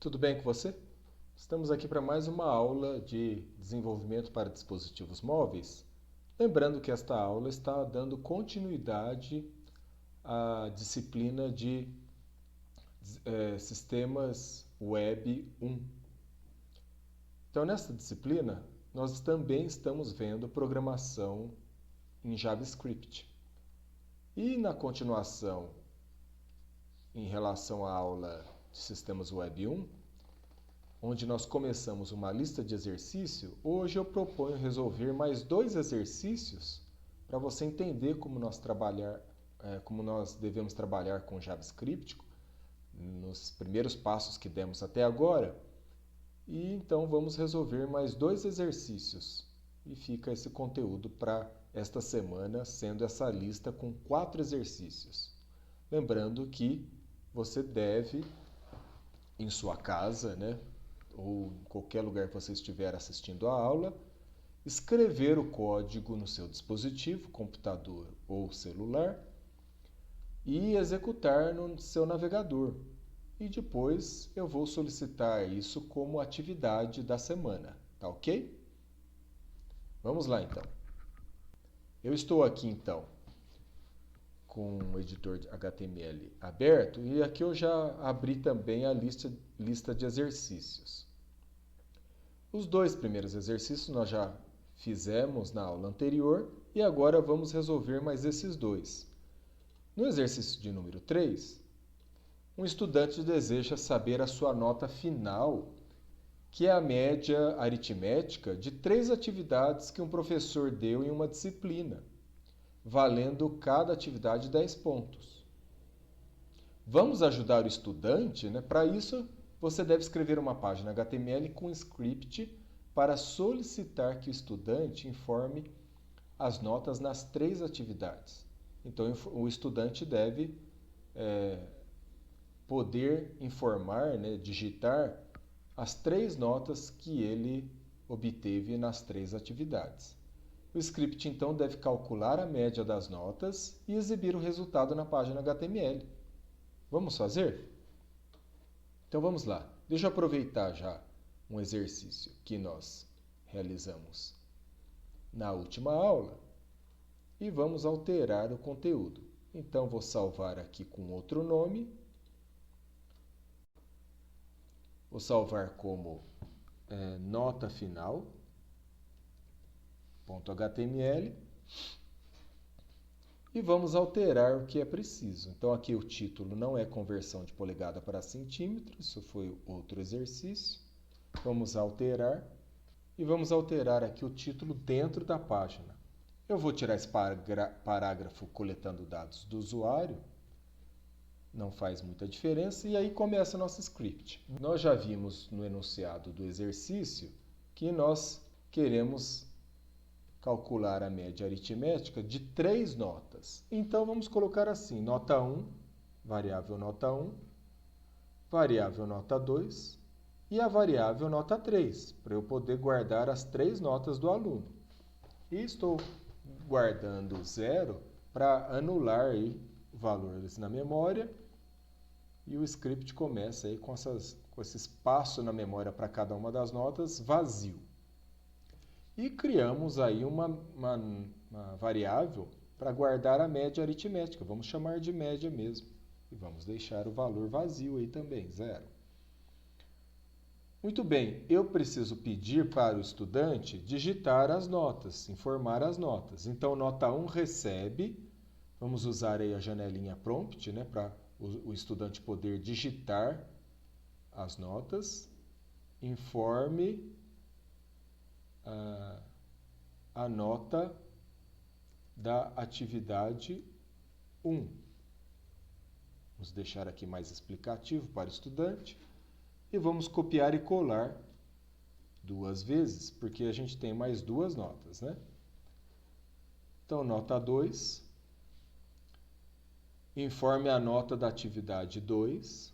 Tudo bem com você? Estamos aqui para mais uma aula de desenvolvimento para dispositivos móveis. Lembrando que esta aula está dando continuidade à disciplina de Sistemas Web 1. Então, nesta disciplina, nós também estamos vendo programação em JavaScript. E na continuação, em relação à aula de Sistemas Web 1, onde nós começamos uma lista de exercício, hoje eu proponho resolver mais 2 exercícios para você entender como nós devemos trabalhar com JavaScript nos primeiros passos que demos até agora. E então vamos resolver mais 2 exercícios e fica esse conteúdo para esta semana, sendo essa lista com 4 exercícios. Lembrando que você deve, em sua casa, ou em qualquer lugar que você estiver assistindo a aula, escrever o código no seu dispositivo, computador ou celular, e executar no seu navegador. E depois eu vou solicitar isso como atividade da semana, tá ok? Vamos lá então. Eu estou aqui então com o editor de HTML aberto e aqui eu já abri também a lista de exercícios. Os 2 primeiros exercícios nós já fizemos na aula anterior e agora vamos resolver mais esses 2. No exercício de número 3, um estudante deseja saber a sua nota final, que é a média aritmética de 3 atividades que um professor deu em uma disciplina, valendo cada atividade 10 pontos. Vamos ajudar o estudante? Para isso, você deve escrever uma página HTML com script para solicitar que o estudante informe as notas nas 3 atividades. Então, o estudante deve poder informar, digitar as 3 notas que ele obteve nas 3 atividades. O script, então, deve calcular a média das notas e exibir o resultado na página HTML. Vamos fazer? Então, vamos lá. Deixa eu aproveitar já um exercício que nós realizamos na última aula e vamos alterar o conteúdo. Então, vou salvar aqui com outro nome. Vou salvar como nota final. .html e vamos alterar o que é preciso. Então aqui o título não é conversão de polegada para centímetro, isso foi outro exercício. Vamos alterar e vamos alterar aqui o título dentro da página. Eu vou tirar esse parágrafo coletando dados do usuário, não faz muita diferença, e aí começa nosso script. Nós já vimos no enunciado do exercício que nós queremos calcular a média aritmética de 3 notas. Então, vamos colocar assim, nota 1, variável nota 1, variável nota 2 e a variável nota 3, para eu poder guardar as 3 notas do aluno. E estou guardando 0 para anular aí valores na memória e o script começa aí com esse espaço na memória para cada uma das notas vazio. E criamos aí uma variável para guardar a média aritmética. Vamos chamar de média mesmo. E vamos deixar o valor vazio aí também, 0. Muito bem, eu preciso pedir para o estudante digitar as notas, informar as notas. Então, nota 1 recebe, vamos usar aí a janelinha prompt, para o estudante poder digitar as notas. Informe a nota da atividade 1. Vamos deixar aqui mais explicativo para o estudante. E vamos copiar e colar 2 vezes, porque a gente tem mais 2 notas, Então, nota 2. Informe a nota da atividade 2.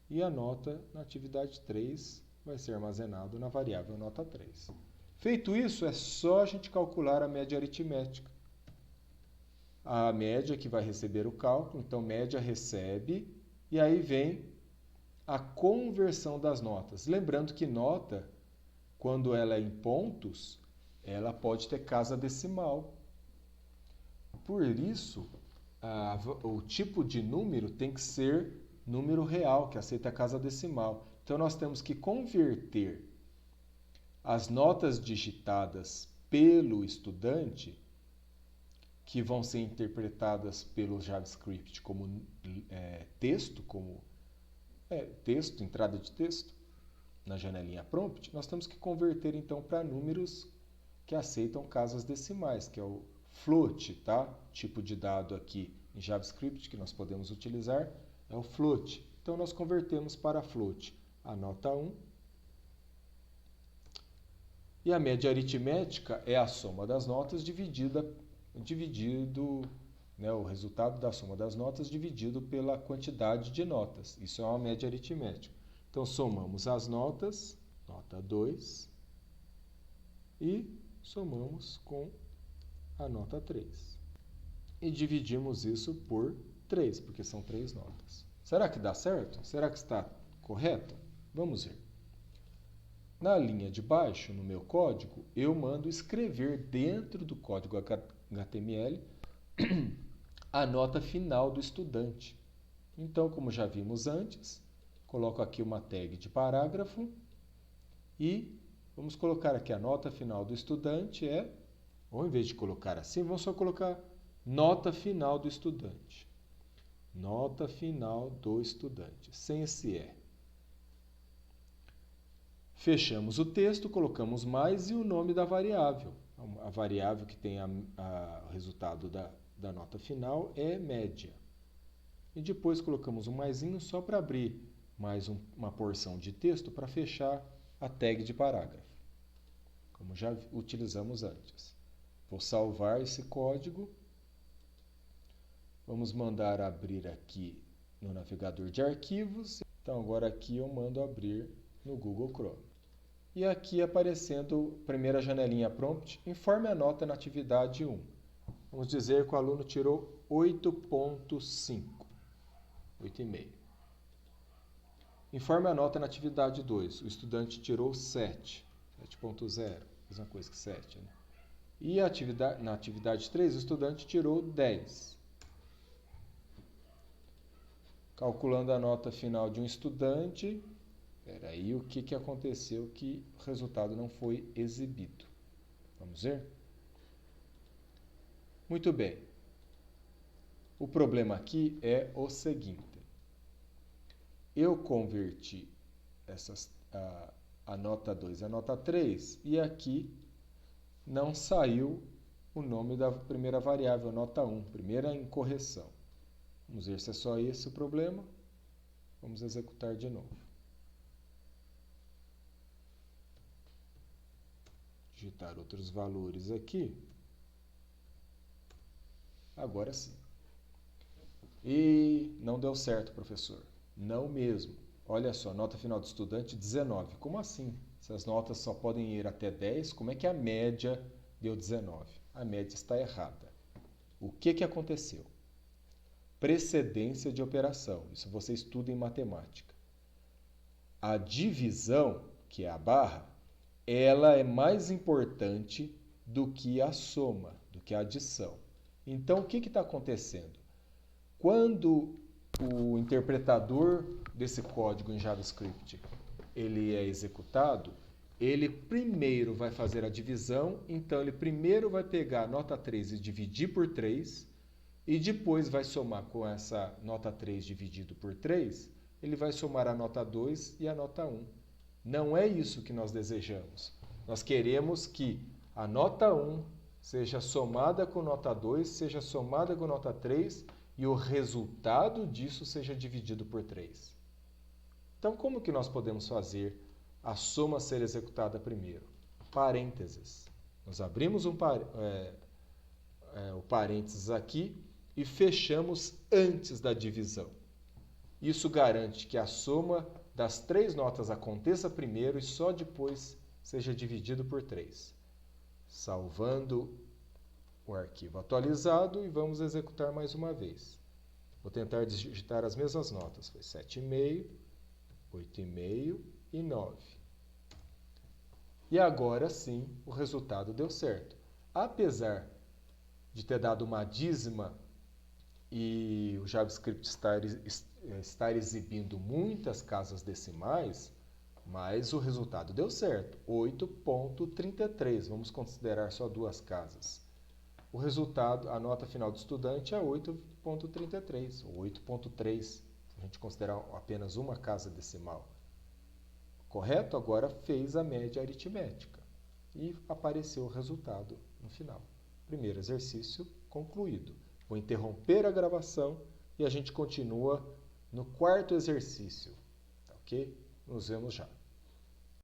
E a nota na atividade 3 vai ser armazenado na variável nota 3. Feito isso, é só a gente calcular a média aritmética. A média que vai receber o cálculo, então média recebe, e aí vem a conversão das notas. Lembrando que nota, quando ela é em pontos, ela pode ter casa decimal. Por isso, o tipo de número tem que ser número real, que aceita a casa decimal. Então, nós temos que converter as notas digitadas pelo estudante, que vão ser interpretadas pelo JavaScript como texto, entrada de texto, na janelinha prompt, nós temos que converter então para números que aceitam casas decimais, que é o float, tá? Tipo de dado aqui em JavaScript que nós podemos utilizar é o float. Então nós convertemos para float a nota 1. E a média aritmética é a soma das notas o resultado da soma das notas dividido pela quantidade de notas. Isso é uma média aritmética. Então, somamos as notas, nota 2, e somamos com a nota 3. E dividimos isso por 3, porque são 3 notas. Será que dá certo? Será que está correto? Vamos ver. Na linha de baixo, no meu código, eu mando escrever dentro do código HTML a nota final do estudante. Então, como já vimos antes, coloco aqui uma tag de parágrafo e vamos colocar aqui a nota final do estudante ou em vez de colocar assim, vamos só colocar nota final do estudante. Nota final do estudante, sem esse E. Fechamos o texto, colocamos mais e o nome da variável. A variável que tem o resultado da nota final é média. E depois colocamos um maisinho só para abrir mais uma porção de texto para fechar a tag de parágrafo, como já utilizamos antes. Vou salvar esse código. Vamos mandar abrir aqui no navegador de arquivos. Então agora aqui eu mando abrir no Google Chrome. E aqui aparecendo a primeira janelinha prompt, informe a nota na atividade 1. Vamos dizer que o aluno tirou 8.5, 8,5. Informe a nota na atividade 2. O estudante tirou 7, 7.0, mesma coisa que 7. Né? E na atividade 3, o estudante tirou 10. Calculando a nota final de um estudante, aí o que aconteceu que o resultado não foi exibido? Vamos ver? Muito bem. O problema aqui é o seguinte. Eu converti a nota 2 e a nota 3 e aqui não saiu o nome da primeira variável, nota 1, primeira incorreção. Vamos ver se é só esse o problema. Vamos executar de novo. Digitar outros valores aqui. Agora sim. E não deu certo, professor. Não mesmo. Olha só, nota final do estudante 19. Como assim? Se as notas só podem ir até 10, como é que a média deu 19? A média está errada. O que aconteceu? Precedência de operação. Isso você estuda em matemática. A divisão, que é a barra, ela é mais importante do que a soma, do que a adição. Então, o que está acontecendo? Quando o interpretador desse código em JavaScript ele é executado, ele primeiro vai fazer a divisão, então ele primeiro vai pegar a nota 3 e dividir por 3, e depois vai somar com essa nota 3 dividido por 3, ele vai somar a nota 2 e a nota 1. Não é isso que nós desejamos. Nós queremos que a nota 1 seja somada com nota 2, seja somada com nota 3 e o resultado disso seja dividido por 3. Então, como que nós podemos fazer a soma ser executada primeiro? Parênteses. Nós abrimos o parênteses aqui e fechamos antes da divisão. Isso garante que a soma das 3 notas aconteça primeiro e só depois seja dividido por 3. Salvando o arquivo atualizado e vamos executar mais uma vez. Vou tentar digitar as mesmas notas. Foi 7,5, 8,5 e 9. E agora sim o resultado deu certo. Apesar de ter dado uma dízima e o JavaScript estar exibindo muitas casas decimais, mas o resultado deu certo, 8,33. Vamos considerar só duas casas. O resultado, a nota final do estudante é 8,33, ou 8,3, se a gente considerar apenas uma casa decimal. Correto? Agora fez a média aritmética e apareceu o resultado no final. Primeiro exercício concluído. Vou interromper a gravação e a gente continua no quarto exercício. Ok? Nos vemos já.